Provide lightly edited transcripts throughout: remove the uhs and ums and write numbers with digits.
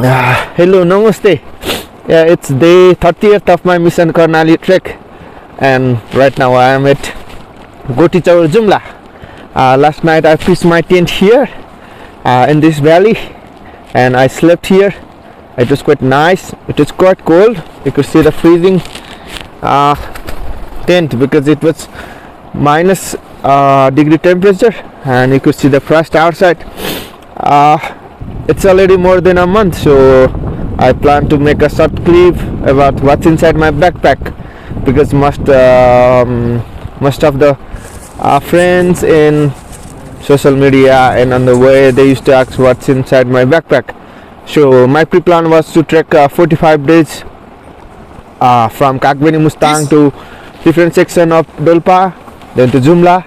Hello, namaste. Yeah, it's day 30th of my Missionkarnali trek, and right now I am at Jumla. Last night I pitched my tent here in this valley, and I slept here. It was quite nice. It was quite cold. You could see the freezing tent because it was minus degree temperature, and you could see the frost outside. It's already more than a month, so I plan to make a short clip about what's inside my backpack, because most of the friends in social media and on the way they used to ask what's inside my backpack. So my pre-plan was to trek 45 days from Kagbeni Mustang to different section of Dolpa, then to Jumla,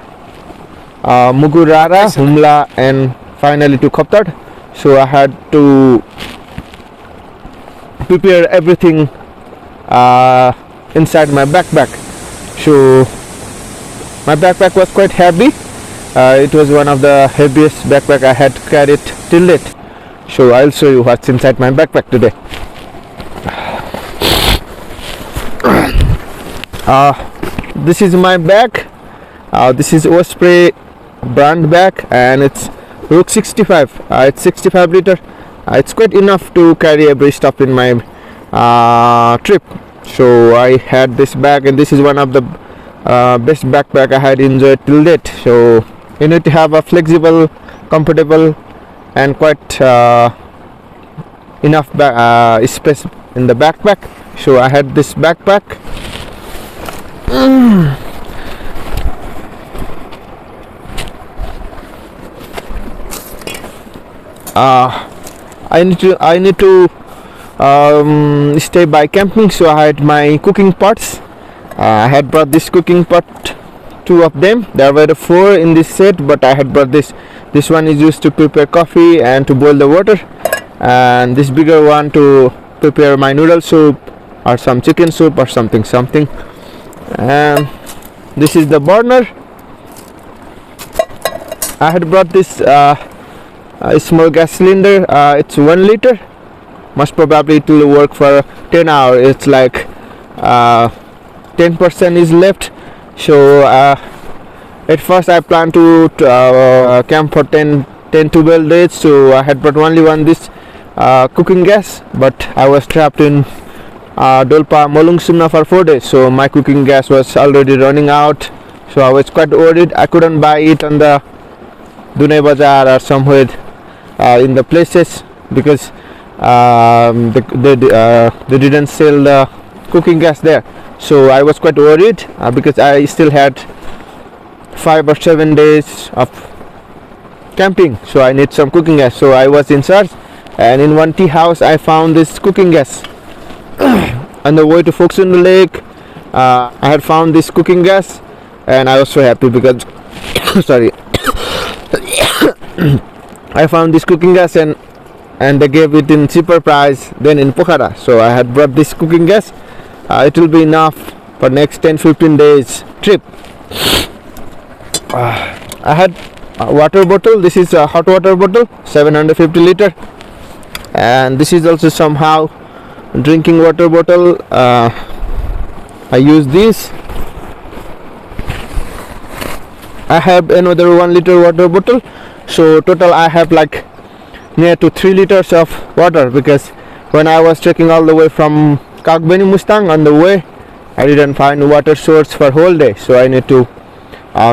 Mugu, Jumla, and finally to Koptad. So I had to prepare everything inside my backpack. So my backpack was quite heavy. It was one of the heaviest backpack I had carried till date. So I'll show you what's inside my backpack today. This is my bag. This is Osprey brand bag, and it's Rook 65. It's 65 liter. It's quite enough to carry every stuff in my trip. So I had this bag, and this is one of the best backpack I had enjoyed till date. So you need to have a flexible, comfortable, and quite enough space in the backpack. So I had this backpack. I need to stay by camping, so I had my cooking pots. I had brought this cooking pot, 2 of them. There were 4 in this set, but I had brought this. This one is used to prepare coffee and to boil the water, and this bigger one to prepare my noodle soup or some chicken soup or something. And this is the burner. I had brought this a small gas cylinder. It's 1 liter. Most probably it will work for 10 hours. It's like 10% is left. So at first I plan to camp for 10-12 days. So I had brought only this cooking gas, but I was trapped in Dolpa Sumna for 4 days. So my cooking gas was already running out. So I was quite worried. I couldn't buy it on the Dunay Bazaar or somewhere in the places, because they didn't sell the cooking gas there. So I was quite worried because I still had 5 or 7 days of camping, so I need some cooking gas. So I was in search, and in one tea house I found this cooking gas. On the way to Foxun Lake, I had found this cooking gas, and I was so happy because sorry, I found this cooking gas, and they gave it in cheaper price than in Pokhara. So I had brought this cooking gas. It will be enough for next 10-15 days trip. I had a water bottle. This is a hot water bottle, 750 liter, and this is also somehow drinking water bottle. I use this. I have another 1 liter water bottle. So total I have like near to 3 liters of water, because when I was trekking all the way from Kagbeni Mustang, on the way I didn't find water source for whole day. So I need to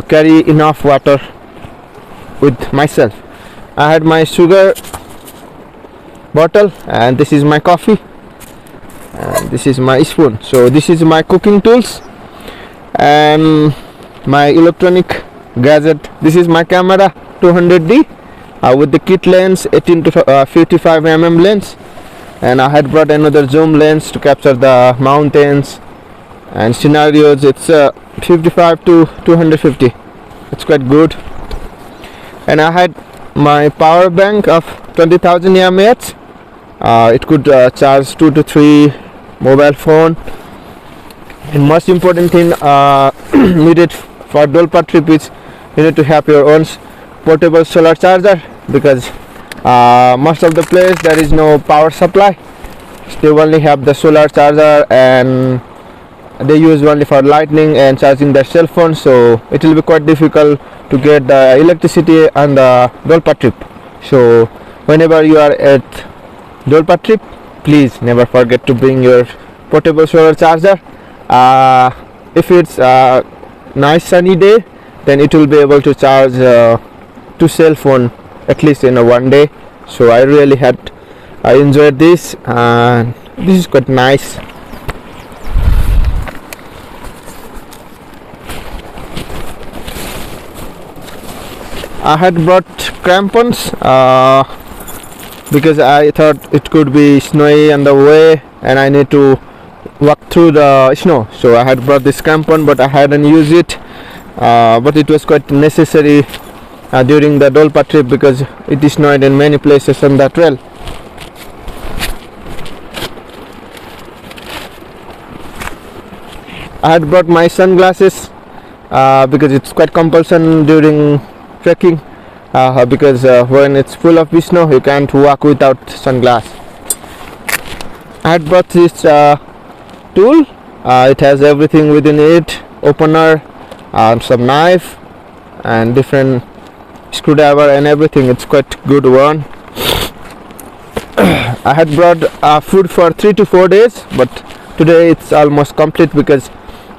carry enough water with myself. I had my sugar bottle, and this is my coffee, and this is my spoon. So this is my cooking tools and my electronic gadget. This is my camera 200D with the kit lens, 18 to 55 mm lens, and I had brought another zoom lens to capture the mountains and scenarios. It's 55 to 250. It's quite good. And I had my power bank of 20,000 mAh. It could charge 2 to 3 mobile phone. And most important thing needed for Dolpa trip is you need to have your own portable solar charger, because Most of the place there is no power supply. They only have the solar charger, and they use only for lightning and charging their cell phone, so it will be quite difficult to get the electricity on the Dolpa trip. So whenever you are at Dolpa trip, please never forget to bring your portable solar charger. If it's a nice sunny day, then it will be able to charge 2 cell phone at least in a one day. So I enjoyed this, and this is quite nice. I had brought crampons because I thought it could be snowy on the way and I need to walk through the snow. So I had brought this crampon, but I hadn't used it. But it was quite necessary during the Dolpa trip because it snowed in many places on the trail. I had brought my sunglasses because it's quite compulsion during trekking, because when it's full of snow you can't walk without sunglasses. I had brought this tool. It has everything within it: opener, some knife, and different screwdriver and everything. It's quite good one. I had brought food for 3 to 4 days, but today it's almost complete because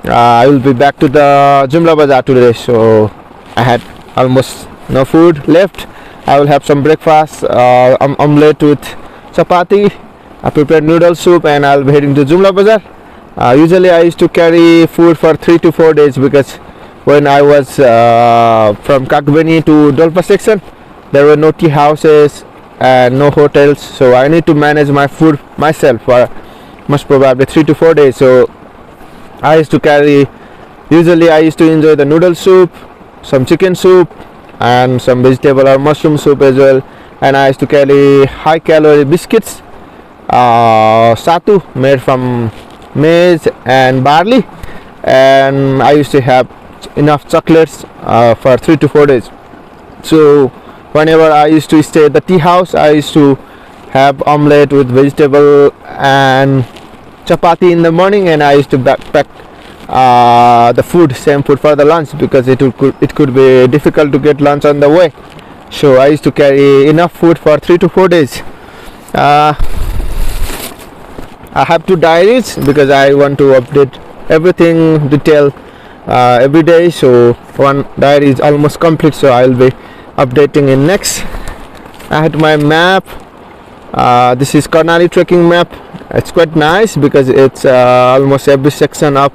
I will be back to the Jumla bazaar today, so I had almost no food left. I will have some breakfast, omelette with chapati, I prepared noodle soup, and I'll be heading to Jumla bazaar. Usually I used to carry food for 3 to 4 days because when I was from Kagbeni to Dolpa section, there were no tea houses and no hotels, so I need to manage my food myself for most probably 3 to 4 days. So I used to carry, usually I used to enjoy the noodle soup, some chicken soup, and some vegetable or mushroom soup as well. And I used to carry high calorie biscuits, sattu made from maize and barley, and I used to have enough chocolates for 3 to 4 days. So whenever I used to stay at the tea house, I used to have omelette with vegetable and chapati in the morning, and I used to backpack the food, same food for the lunch, because it could be difficult to get lunch on the way. So I used to carry enough food for 3 to 4 days. I have 2 diaries because I want to update everything detail every day. So one diary is almost complete, so I'll be updating in next. I had my map. This is Karnali trekking map. It's quite nice because it's almost every section of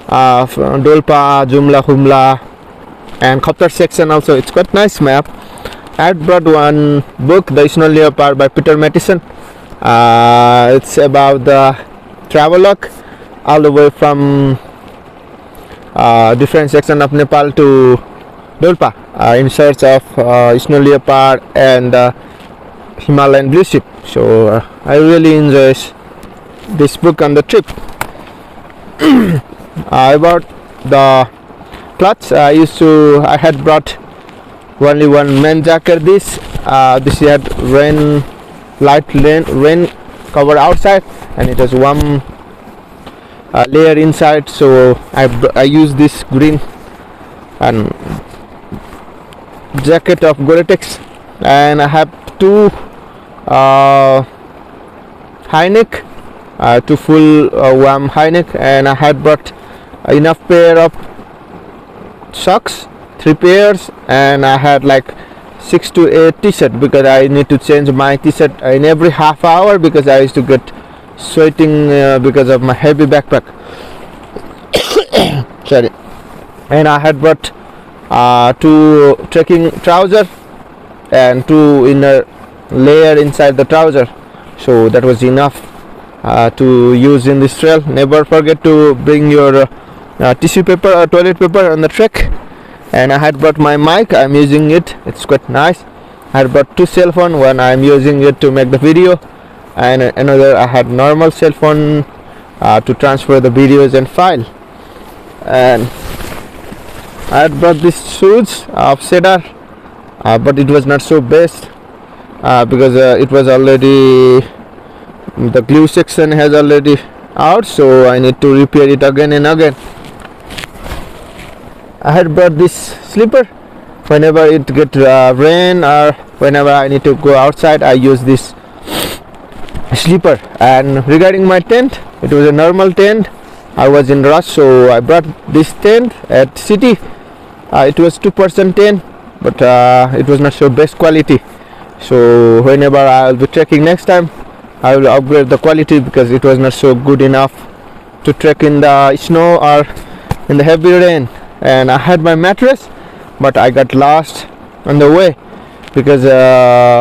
Dolpa, Jumla, Humla, and Khaptar section also. It's quite nice map. I had brought one book, The Snow Leopard by Peter Mattison. It's about the travelogue all the way from different section of Nepal to Dolpa in search of snow leopard and Himalayan blue sheep. So I really enjoy this book on the trip. About the clothes, I had brought only one main jacket. This had light rain cover outside, and it has one layer inside. So I use this green and jacket of Gore-Tex, and I have 2 high neck, 2 full warm high neck, and I had brought enough pair of socks, 3 pairs, and I had like 6 to 8 t-shirt because I need to change my t-shirt in every half hour because I used to get sweating because of my heavy backpack. Sorry. And I had brought 2 trekking trousers and 2 inner layer inside the trouser, so that was enough to use in this trail. Never forget to bring your tissue paper or toilet paper on the trek. And I had brought my mic. I'm using it. It's quite nice. I had brought 2 cell phone. One I'm using it to make the video, and another I had normal cell phone to transfer the videos and file. And I had brought these shoes of cedar, but it was not so best. because it was already, the glue section has already out, so I need to repair it again and again. I had brought this slipper. Whenever it get rain or whenever I need to go outside, I use this slipper. And regarding my tent, it was a normal tent. I was in rush, so I brought this tent at city. It was 2% tent, but it was not so best quality. So whenever I will be trekking next time, I will upgrade the quality because it was not so good enough to trek in the snow or in the heavy rain. And I had my mattress, but I got lost on the way because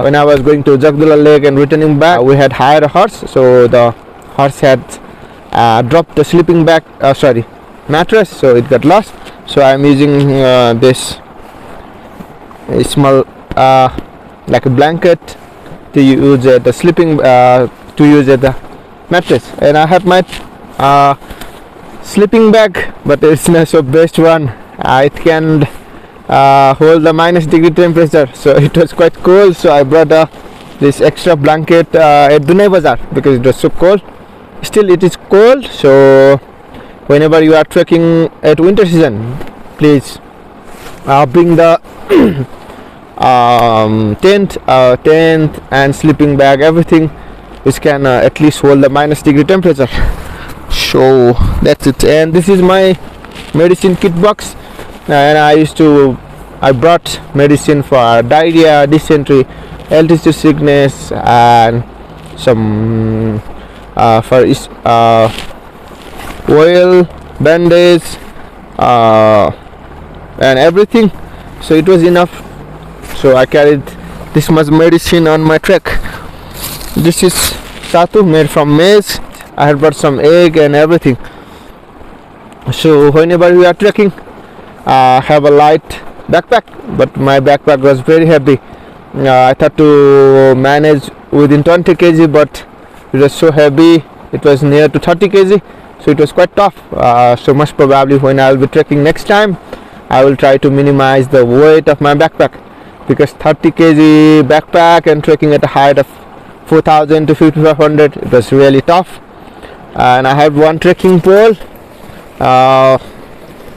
when I was going to Jumla Lake and returning back, we had hired a horse, so the horse had dropped the sleeping bag, mattress, so it got lost. So I'm using this small like a blanket to use the sleeping to use the mattress. And I have my sleeping bag, but it's not so best one. It can hold the -degree temperature, so it was quite cold. So I brought this extra blanket at Dunai Bazaar because it was so cold. Still it is cold, so whenever you are trekking at winter season, please bring the tent and sleeping bag, everything which can at least hold the -degree temperature. So that's it. And this is my medicine kit box, and I brought medicine for diarrhea, dysentery, altitude sickness, and some for oil, bandage, and everything. So it was enough, so I carried this much medicine on my trek. This is sattu made from maize. I had brought some egg and everything. So whenever we are trekking, have a light backpack, but my backpack was very heavy. I thought to manage within 20 kg, but it was so heavy, it was near to 30 kg, so it was quite tough. So most probably when I will be trekking next time, I will try to minimize the weight of my backpack, because 30 kg backpack and trekking at a height of 4,000 to 5,500, it was really tough. And I have one trekking pole.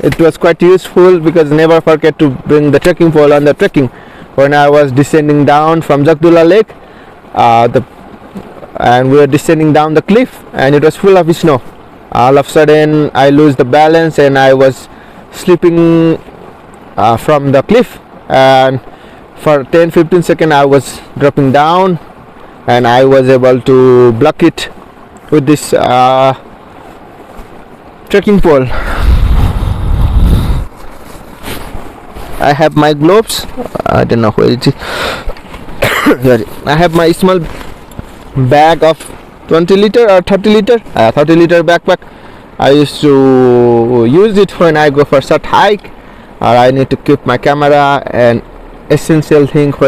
It was quite useful because never forget to bring the trekking pole on the trekking. When I was descending down from Jumla Lake, and we were descending down the cliff, and it was full of snow. All of a sudden I lose the balance and I was slipping from the cliff, and for 10-15 seconds I was dropping down, and I was able to block it with this trekking pole. I have my gloves. I don't know where it is. I have my small bag of 20 liter or 30 liter 30 liter backpack. I used to use it when I go for short hike, or I need to keep my camera and essential thing when